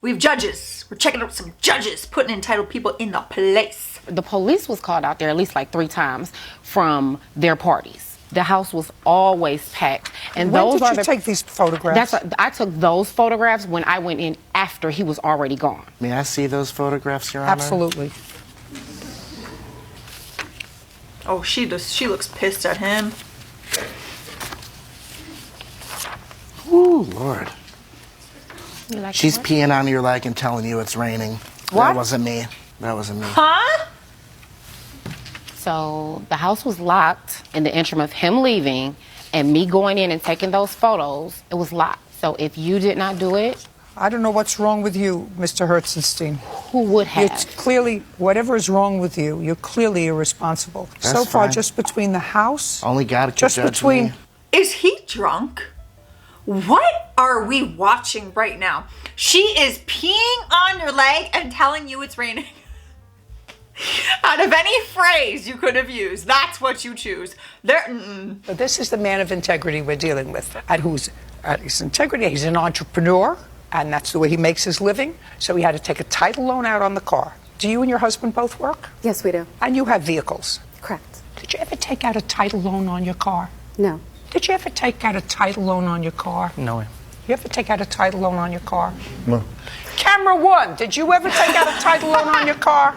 We have judges. We're checking out some judges, putting entitled people in the place. The police was called out there at least like 3 times from their parties. The house was always packed. And when those did you take these photographs? I took those photographs when I went in after he was already gone. May I see those photographs, Your Honor? Absolutely. Oh, she looks pissed at him. Ooh, Lord. Like She's what? peeing on your leg and telling you it's raining. What? That wasn't me. That wasn't me. Huh? So the house was locked in the interim of him leaving and me going in and taking those photos. It was locked. So if you did not do it, I don't know what's wrong with you, Mr. Herzenstein. who would have? It's clearly, whatever is wrong with you, you're clearly irresponsible. That's so far, fine. just between the house, Only God can just judge between. me. Is he drunk? What are we watching right now? She is peeing on your leg and telling you it's raining. Out of any phrase you could have used, that's what you choose. But this is the man of integrity we're dealing with, and who's at his integrity. He's an entrepreneur, and that's the way he makes his living. So he had to take a title loan out on the car. Do you and your husband both work? Yes, we do. And you have vehicles. Correct. Did you ever take out a title loan on your car? No. Did you ever take out a title loan on your car? No. You ever take out a title loan on your car? No. Camera one, did you ever take out a title loan on your car?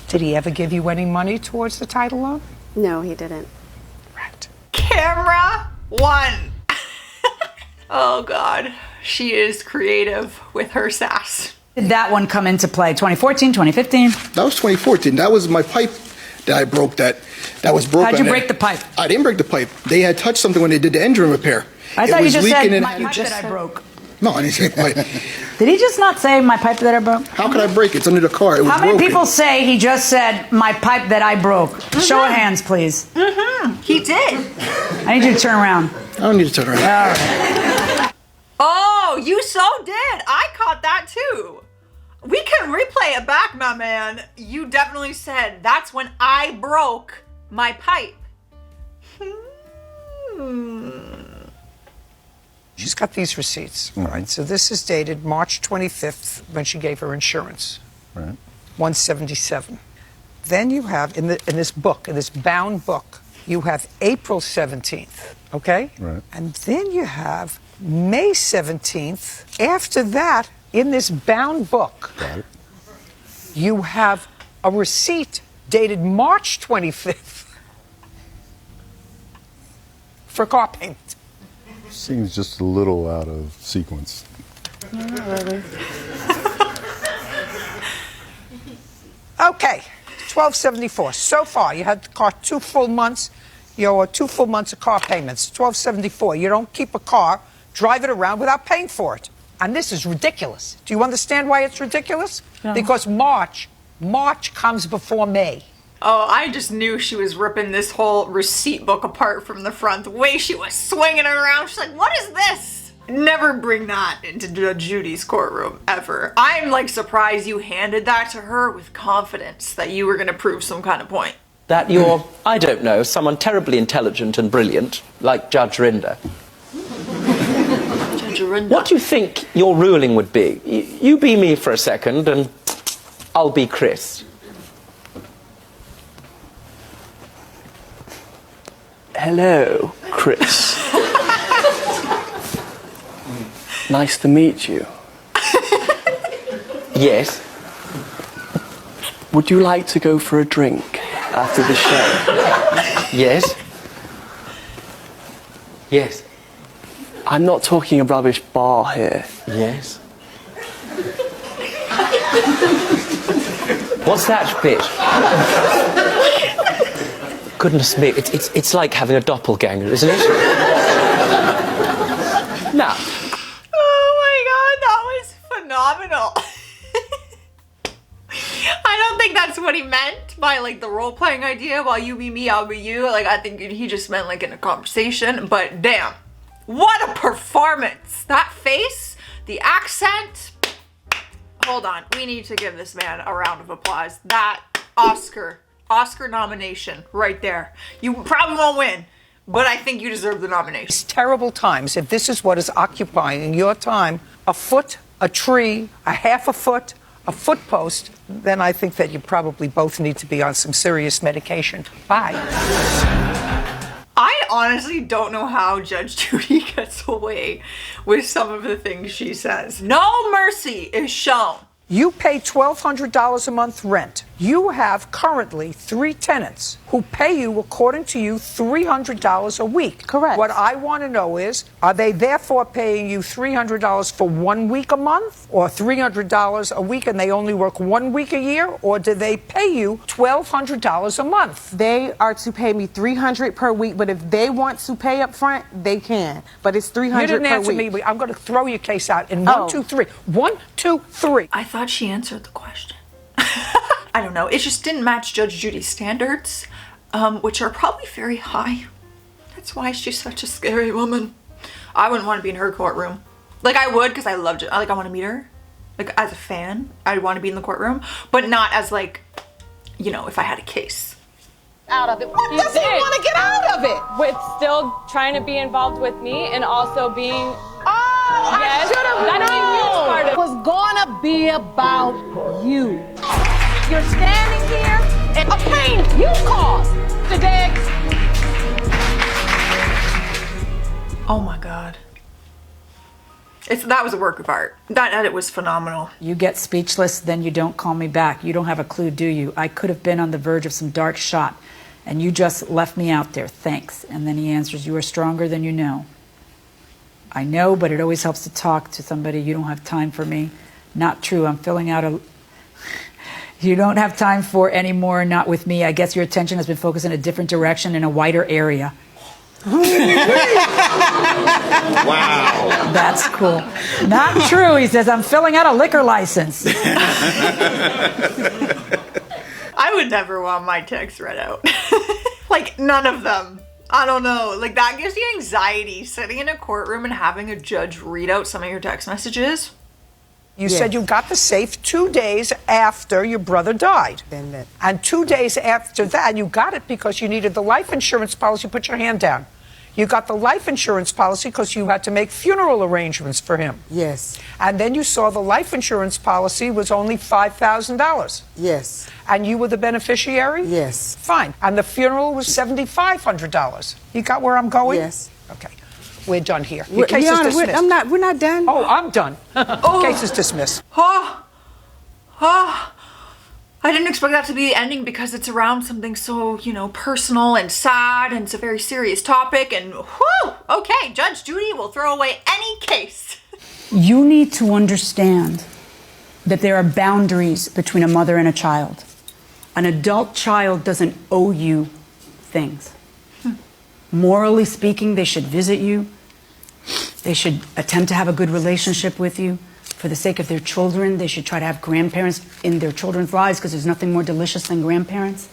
Did he ever give you any money towards the title loan? No, he didn't. Right. Camera one. Oh God, she is creative with her sass. Did that one come into play? 2014, 2015? That was 2014. That was my pipe that I broke that was broken. How'd you break the pipe? I didn't break the pipe. They had touched something when they did the engine repair. I It thought you was just leaking said in- my pipe that I broke. No, I didn't say pipe. Did he just not say my pipe that I broke? How could I break it? It's under the car. It was How many broken. people say he just said my pipe that I broke? Show of hands, please. He did. I need you to turn around. I don't need to turn around. All right. Oh, you so did. I caught that too. We can replay it back, my man. You definitely said that's when I broke my pipe. She's got these receipts. All right. So this is dated March 25th when she gave her insurance. Right. 177. Then you have in this book, in this bound book, you have April 17th. Okay. Right. And then you have May 17th. After that, in this bound book, Got it. you have a receipt dated March 25th for car payment. Seems just a little out of sequence. Okay, 1274. So far, you had the car 2 full months. You owe 2 full months of car payments. 1274. You don't keep a car, drive it around without paying for it. And this is ridiculous. Do you understand why it's ridiculous? No. Because March comes before May. Oh, I just knew she was ripping this whole receipt book apart from the front. The way she was swinging it around, she's like, what is this? Never bring that into Judge Judy's courtroom, ever. I'm like surprised you handed that to her with confidence that you were gonna prove some kind of point. That you're, I don't know, someone terribly intelligent and brilliant, like Judge Rinder. Judge Arinda. What do you think your ruling would be? You be me for a second, and I'll be Chris. Hello, Chris. Nice to meet you. Yes. Would you like to go for a drink after the show? Yes. Yes. I'm not talking a rubbish bar here. Yes. What's that bit? Goodness me, it's like having a doppelganger, isn't it? Now. Oh my God, that was phenomenal. I don't think that's what he meant by like the role-playing idea. While you be me, I'll be you. Like, I think he just meant like in a conversation, but damn, what a performance. That face, the accent. Hold on, we need to give this man a round of applause. That Oscar nomination right there. You probably won't win, but I think you deserve the nomination. These terrible times, if this is what is occupying your time a foot, a tree, a half a foot post, then I think that you probably both need to be on some serious medication. Bye. I honestly don't know how Judge Judy gets away with some of the things she says. No mercy is shown. You pay $1,200 a month rent. You have currently 3 tenants who pay you, according to you, $300 a week. Correct. What I want to know is, are they therefore paying you $300 for 1 week a month, or $300 a week and they only work 1 week a year, or do they pay you $1,200 a month? They are to pay me $300 per week, but if they want to pay up front, they can. But it's $300 per week. You didn't answer me. I'm going to throw your case out in 1, 2, 3. 1, 2, 3. I thought she answered the question. I don't know. It just didn't match Judge Judy's standards, which are probably very high. That's why she's such a scary woman. I wouldn't want to be in her courtroom. Like, I would, because I loved it. Like, I want to meet her. Like, as a fan, I'd want to be in the courtroom, but not as, like, you know, if I had a case. Out of it. What does he want to get out of it? With still trying to be involved with me and also being. Oh, yes, I should have that's a huge part of It was gonna be about you. You're standing here and a pain you caused today. Oh my God. That was a work of art. That edit was phenomenal. You get speechless, then you don't call me back. You don't have a clue, do you? I could have been on the verge of some dark shot, and you just left me out there. Thanks. And then he answers, you are stronger than you know. I know, but it always helps to talk to somebody. You don't have time for me. Not true. I'm filling out a... You don't have time for anymore, not with me. I guess your attention has been focused in a different direction in a wider area. Wow. That's cool. Not true. He says, I'm filling out a liquor license. I would never want my texts read out. Like, none of them. I don't know. Like, that gives you anxiety, sitting in a courtroom and having a judge read out some of your text messages. You said you got the safe 2 days after your brother died. And 2 days after that, you got it because you needed the life insurance policy. Put your hand down. You got the life insurance policy because you had to make funeral arrangements for him. Yes. And then you saw the life insurance policy was only $5,000. Yes. And you were the beneficiary? Yes. Fine. And the funeral was $7,500. You got where I'm going? Yes. Okay. We're done here. Your case Your is Honor, dismissed. we're not done. Oh, I'm done. Case is dismissed. I didn't expect that to be the ending because it's around something so, you know, personal and sad, and it's a very serious topic, and whew, okay, Judge Judy will throw away any case. You need to understand that there are boundaries between a mother and a child. An adult child doesn't owe you things. Morally speaking, they should visit you. They should attempt to have a good relationship with you. For the sake of their children, they should try to have grandparents in their children's lives because there's nothing more delicious than grandparents.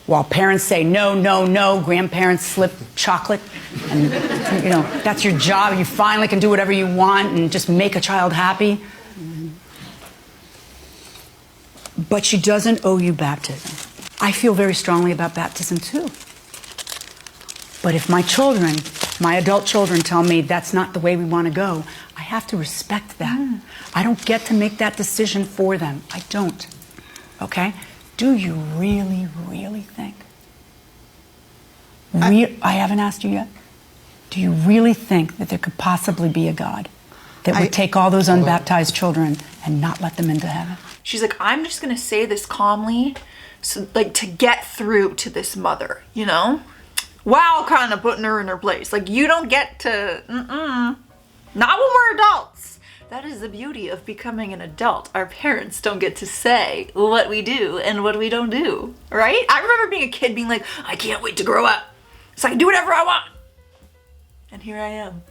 While parents say, no, no, no, grandparents slip chocolate. And, you know, that's your job. You finally can do whatever you want and just make a child happy. But she doesn't owe you baptism. I feel very strongly about baptism too. But if my children, my adult children, tell me that's not the way we want to go, I have to respect that. I don't get to make that decision for them. I don't. Okay? Do you really, really think? I haven't asked you yet. Do you really think that there could possibly be a God that would take all those unbaptized children and not let them into heaven? She's like, I'm just gonna say this calmly, so like to get through to this mother, you know? Wow, kind of putting her in her place. Like, you don't get to, not when we're adults. That is the beauty of becoming an adult. Our parents don't get to say what we do and what we don't do, right? I remember being a kid being like, I can't wait to grow up so I can do whatever I want. And here I am,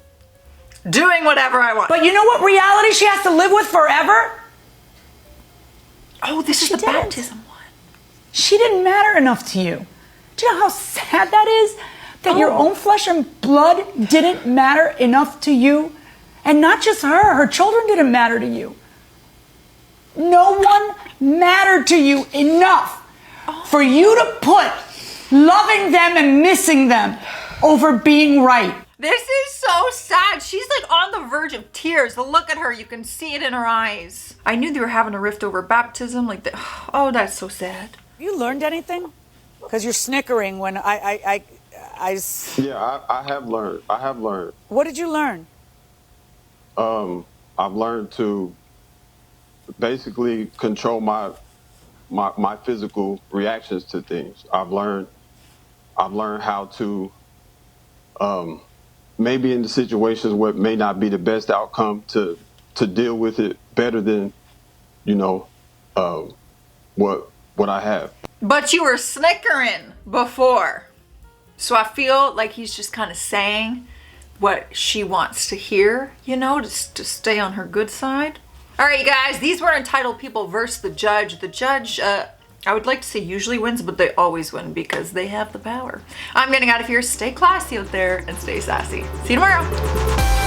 doing whatever I want. But you know what reality she has to live with forever? Oh, this is the baptism one. She didn't matter enough to you. Do you know how sad that is? That your own flesh and blood didn't matter enough to you? And not just her children didn't matter to you. No one mattered to you enough for you to put loving them and missing them over being right. This is so sad. She's like on the verge of tears. The look at her, you can see it in her eyes. I knew they were having a rift over baptism. Like, oh, that's so sad. You learned anything? Because you're snickering when I Yeah, I have learned. I have learned. What did you learn? I've learned to basically control my physical reactions to things. I've learned how to maybe in the situations where it may not be the best outcome to deal with it better than, you know, what I have. But you were snickering before. So I feel like he's just kind of saying what she wants to hear, you know, just to stay on her good side. All right, you guys, these were entitled people versus the judge. The judge, I would like to say usually wins, but they always win because they have the power. I'm getting out of here. Stay classy out there and stay sassy. See you tomorrow.